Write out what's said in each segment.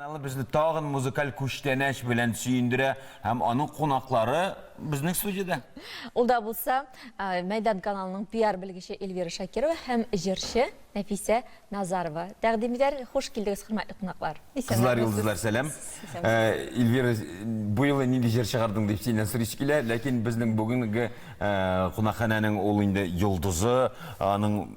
Kanalı bizni tağın muzikal kuşteneş bilen süyündüre hem anın konaklары bizning stüdiyada. Ул да булса, Майдан каналының пиар белгече Эльвира Шакирова һәм җырчы Нәфисә Назарова. Тәкъдим итәр, хуш килдегез, хөрмәтле кунаклар. Кызлар, йолдызлар, сәлам. Эльвира, бу елы нинди җыр чыгардың дип синнән сорыйсы килә, ләкин безнең бүгенге кунакханәнең ул инде йолдызы, аның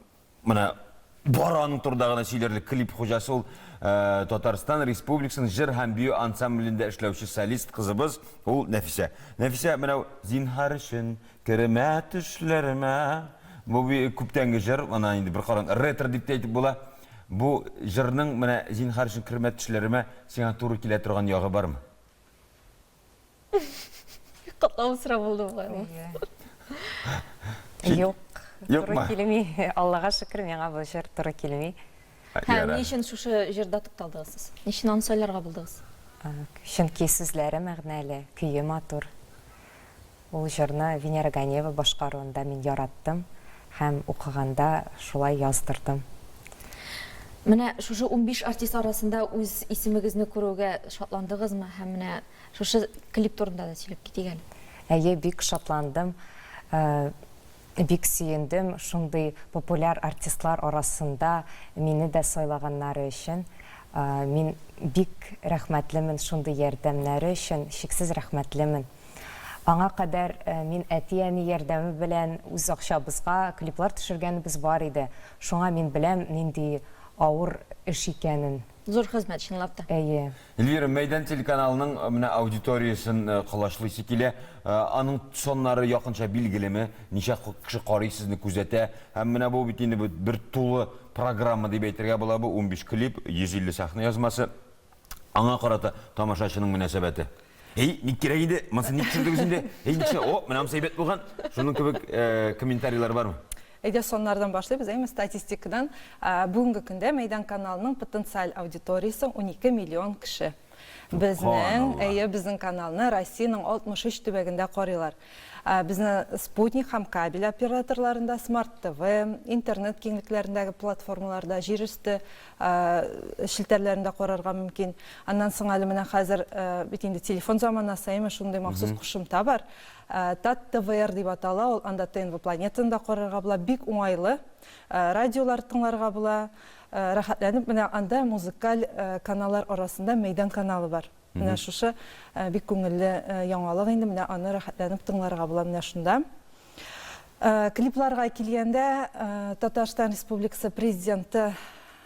менә Бараның турдагына сөйләрлек клип хуҗасы ул Татарстан Республикасының җыр һәм бию ансамблендә эшләүче солист кызыбыз ул Нәфисә. Нәфисә, менә зинһар өчен кермә төшләремә. Бу күптәнге җыр, ана инде бер каран ретро дип әйтеп була. Бу җырның менә зинһар өчен кермә төшләремә сиңа туры килә торган ягы бармы? Катлау сыра булды бу. Юк. Юк Туры килми. Аллага шөкер, миңа бу җыр туры килми. Һәм нишен шушы җырда тукталдыгыз сез? Нишен аны сөйләргә булдыгыз? Чөнки сүзләре мәгънәле, көе матур. Ул җырны Венера Ганева башкаруында мин яраттым һәм укыганда шулай яздырдым. Менә шушы 15 артист арасында үз исемегезне күрүгә шатландыгызмы? Һәм менә шушы клип турында да сөйләп китик әле. Әйе, бик шатландым. Бик сөендем шундый популяр артистлар арасында мине дә сайлаганнары өчен. Мин бик рәхмәтлемен шундый ярдәмнәре өчен, шиксез рәхмәтлемен. Аңа кадәр мин әти-әни ярдәме белән үз акчабызга клиплар төшергәнбез бар иде. Шуңа мин беләм нинди авыр эш икәнен. Зур хезмәт чынлап та. Әйе. Эльвира, Мәйдан телеканалының менә аудиториясын кылашлыйсы килә. Аның соннары якынча билгелеме? Ничә кеше карый сезне күзәтә? Һәм менә бу бит инде бер тулы программа дип әйтергә була, бу 15 клип, 150 сәхнә язмасы. Аңа карата тамашачының мөнәсәбәте. Ник кирәк иде? Монсы ник төшердегез инде? Ничә? Менә сәйбәт булган. Шуның кебек комментарийлар бармы? Әйдә соннардан башлайбыз, статистикадан. Бүгенге көндә Мәйдан каналының потенциаль аудиториясы 12 миллион кеше. Безнең каналны Россиянең 63 төбәгендә карыйлар. Безне Спутник һәм кабель операторларында, Smart TV, интернет киңлекләрендәге платформаларда, җир өсте шелтәрләрендә карарга мөмкин. Аннан соң әле менә хәзер бит инде телефон заманасы, шундый махсус кушымта бар. Тат ТВР дип атала, ул анда ТНВ планетында карарга була, бик уңайлы. Радиолар тыңларга була. Рәхәтләнеп, менә анда музыкаль каналлар арасында Мәйдан каналы бар. Менә шушы бик күңелле яңалык инде, менә аны рәхәтләнеп тыңларга була менә шунда. Клипларга килгәндә Татарстан Республикасы президенты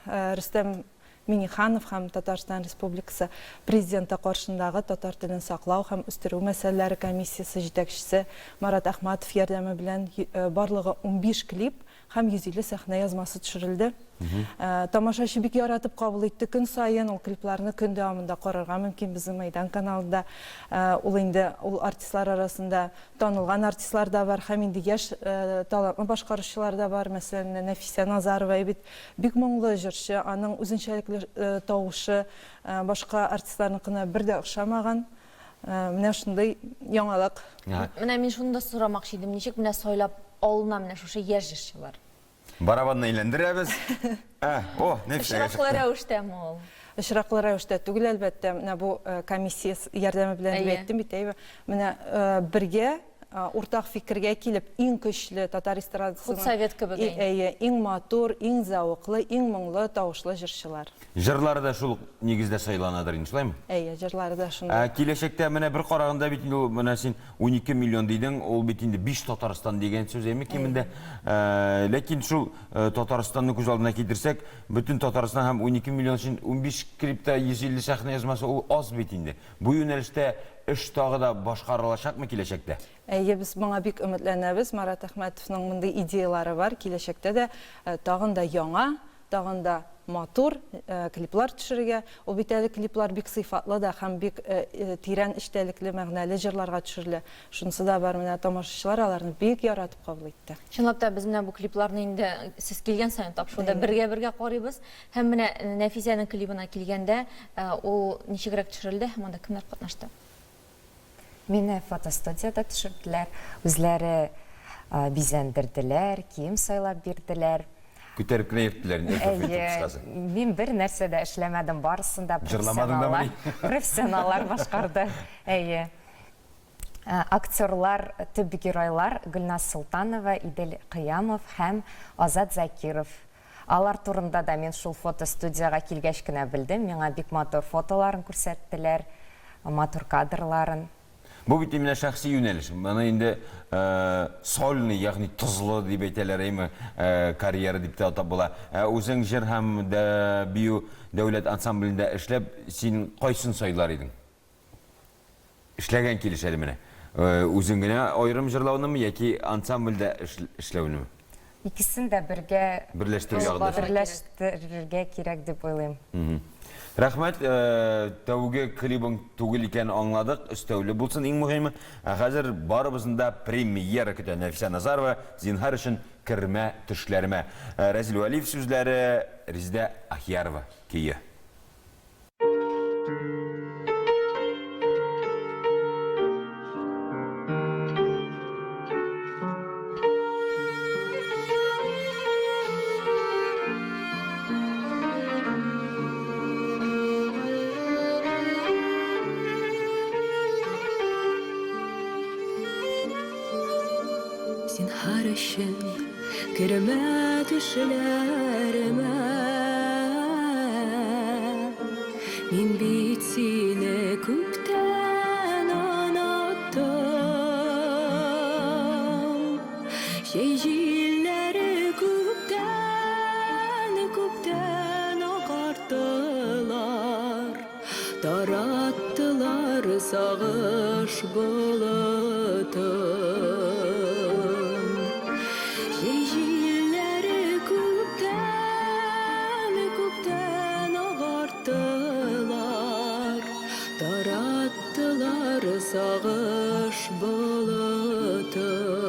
Рөстәм Миңнеханов һәм Татарстан Республикасы президенты каршындагы татар телен саклау һәм үстерү мәсьәләләре комиссиясе җитәкчесе Марат Әхмәтов ярдәме белән барлыгы 15 клип һәм 150 сәхнә язмасы төшерелде. Тамашачы бик яратып кабул итте. Көн сайын ул клипларны көн дәвамында карарга мөмкин безнең Мәйдан каналында. Ул инде ул артистлар арасында танылган артистлар да бар, һәм инде яшь талантлы башкаручылар да бар. Мәсәлән, Нәфисә Назарова бик моңлы җырчы, аның үзенчәлекле тавышы башка артистларныкына бер дә охшамаган. Менә шундый яңалык. Менә мин шунда сорамакчы идем, ничек менә сайлап алына менә шушы яшь җырчылар? Барабанны әйләндерәбез. Нәфисә. Очраклы рәвештәме ул? Очраклы рәвештә түгел, әлбәттә, менә бу комиссия ярдәме белән әйттем бит, менә бергә уртак фикергә килеп, иң көчле татар эстрадасының Совет кебек. Иң матур, иң зауыклы, иң моңлы тавышлы җырчылар. Җырлары да шул нигездә сайланадыр инде, шулаймы? Җырлары да шунда. Киләчәктә менә бер караганда бит инде менә син 12 миллион дидең, ул бит инде 5 Татарстан дигән сүз кимендә. Ләкин шул Татарстанны күз алдына китерсәк, бөтен Татарстан һәм 12 миллион өчен 15 клиптә 150 сәхнә язмасы ул аз бит инде. Бу юнәлештә эш тагы да башкарылачакмы киләчәктә? Без моңа бик өметләнәбез. Марат Әхмәтовның мондый идеялары бар. Киләчәктә дә тагын да яңа, тагын да матур клиплар төшерергә. Ул бит әле клиплар бик сыйфатлы да һәм бик тирән эчтәлекле, мәгънәле җырларга төшерелә. Шунысы да бар, менә тамашачылар аларны бик яратып кабул итте. Чынлап та без менә бу клипларны инде сез килгән саен тапшыруда бергә карыйбыз. Һәм менә Нәфисәнең клибына килгәндә ул ничегрәк төшерелде һәм анда кемнәр катнашты? Мине фотостудияда төшерделәр, үзләре бизәндерделәр, кием сайлап бирделәр. Күтәреп кенә йөрттеләр инде эфир Әйе, кыскасы. мин бер нәрсә дә эшләмәдем, барысында Җырламадың да профессионаллар, мени? профессионаллар башкарды. Әйе. Актерлар, төп геройлар Гөлназ Султанова, Идел Кыямов һәм Азат Закиров. Алар турында да мин шул фотостудияга килгәч кенә белдем. Миңа бик матур фотоларын күрсәттеләр, матур кадрларын. Бу бит именно шәхси юнәлеш. Моны инде сольный, ягъни тозлы дип әйтәләр, әйме, карьера дип тә атап була. Үзең җыр һәм дә бию дәүләт ансамблендә эшләп, син кайсын сайлар идең? Эшләгән килеш әле менә. Үзең генә аерым җырлаунымы яки ансамбльдә эшләүнеме? Икесен дә бергә берләштерергә кирәк дип уйлыйм. Рәхмәт, тәүге клибың түгел икән аңладык, өстәүле булсын иң мөһиме. Хәзер барыбызның да премьера көтә. Нәфисә Назарова, зинһар өчен кермә төшләремә. Рәзил Вәлиев сүзләре, Резидә Ахиярова көе. Zinhar için girme düşlerime, min bitini küpten anlattım. Şehirleri küpten akarttılar, tarattılar sağış bulutun. Tarattılar sağış bulutun.